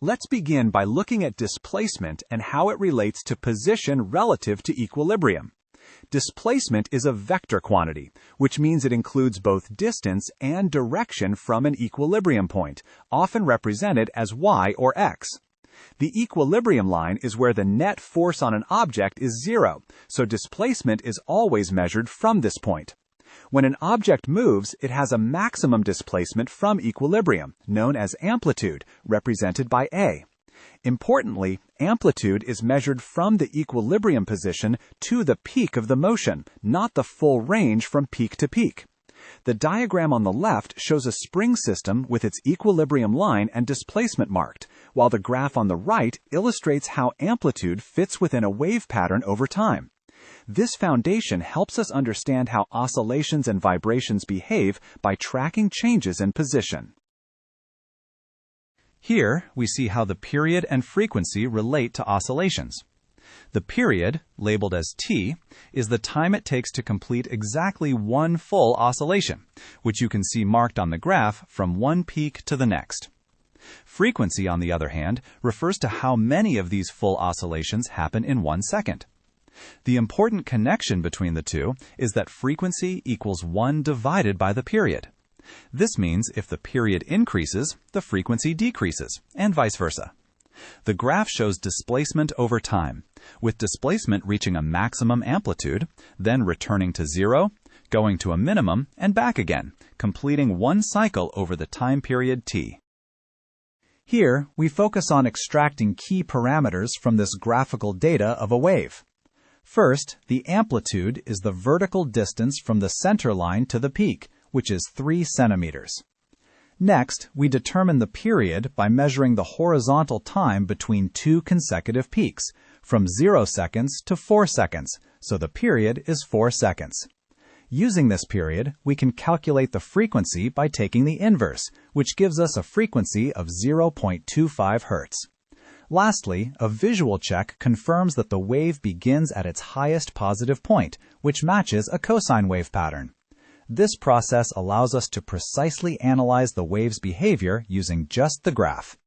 Let's begin by looking at displacement and how it relates to position relative to equilibrium. Displacement is a vector quantity, which means it includes both distance and direction from an equilibrium point, often represented as y or x. The equilibrium line is where the net force on an object is zero, so displacement is always measured from this point. When an object moves, it has a maximum displacement from equilibrium, known as amplitude, represented by A. Importantly, amplitude is measured from the equilibrium position to the peak of the motion, not the full range from peak to peak. The diagram on the left shows a spring system with its equilibrium line and displacement marked, while the graph on the right illustrates how amplitude fits within a wave pattern over time. This foundation helps us understand how oscillations and vibrations behave by tracking changes in position. Here, we see how the period and frequency relate to oscillations. The period, labeled as t, is the time it takes to complete exactly one full oscillation, which you can see marked on the graph from one peak to the next. Frequency, on the other hand, refers to how many of these full oscillations happen in 1 second. The important connection between the two is that frequency equals 1 divided by the period. This means if the period increases, the frequency decreases, and vice versa. The graph shows displacement over time, with displacement reaching a maximum amplitude, then returning to zero, going to a minimum, and back again, completing one cycle over the time period t. Here, we focus on extracting key parameters from this graphical data of a wave. First, the amplitude is the vertical distance from the center line to the peak, which is 3 centimeters. Next, we determine the period by measuring the horizontal time between two consecutive peaks, from 0 seconds to 4 seconds, so the period is 4 seconds. Using this period, we can calculate the frequency by taking the inverse, which gives us a frequency of 0.25 Hertz. Lastly, a visual check confirms that the wave begins at its highest positive point, which matches a cosine wave pattern. This process allows us to precisely analyze the wave's behavior using just the graph.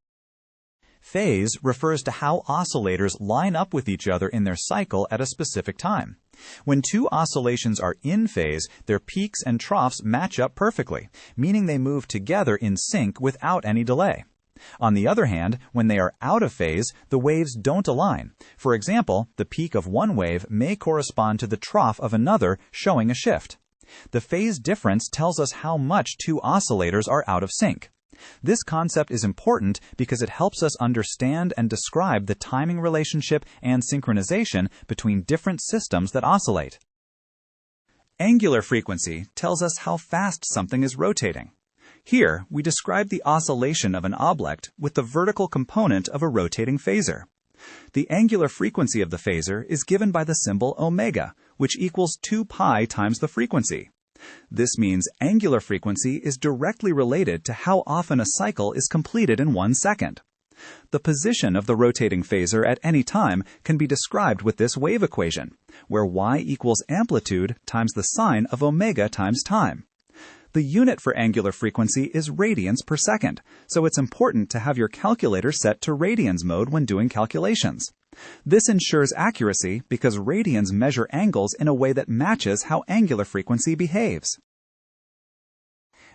Phase refers to how oscillators line up with each other in their cycle at a specific time. When two oscillations are in phase, their peaks and troughs match up perfectly, meaning they move together in sync without any delay. On the other hand, when they are out of phase, the waves don't align. For example, the peak of one wave may correspond to the trough of another, showing a shift. The phase difference tells us how much two oscillators are out of sync. This concept is important because it helps us understand and describe the timing relationship and synchronization between different systems that oscillate. Angular frequency tells us how fast something is rotating. Here, we describe the oscillation of an object with the vertical component of a rotating phasor. The angular frequency of the phasor is given by the symbol omega, which equals 2 pi times the frequency. This means angular frequency is directly related to how often a cycle is completed in 1 second. The position of the rotating phasor at any time can be described with this wave equation, where y equals amplitude times the sine of omega times time. The unit for angular frequency is radians per second, so it's important to have your calculator set to radians mode when doing calculations. This ensures accuracy because radians measure angles in a way that matches how angular frequency behaves.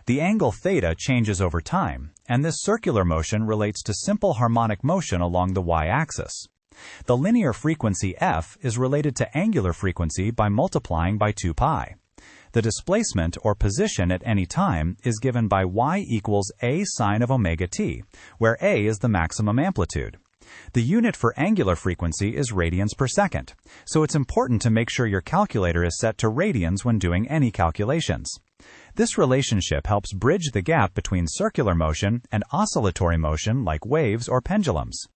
The angle theta changes over time, and this circular motion relates to simple harmonic motion along the y-axis. The linear frequency f is related to angular frequency by multiplying by 2 pi. The displacement or position at any time is given by y equals a sine of omega t, where a is the maximum amplitude. The unit for angular frequency is radians per second, so it's important to make sure your calculator is set to radians when doing any calculations. This relationship helps bridge the gap between circular motion and oscillatory motion like waves or pendulums.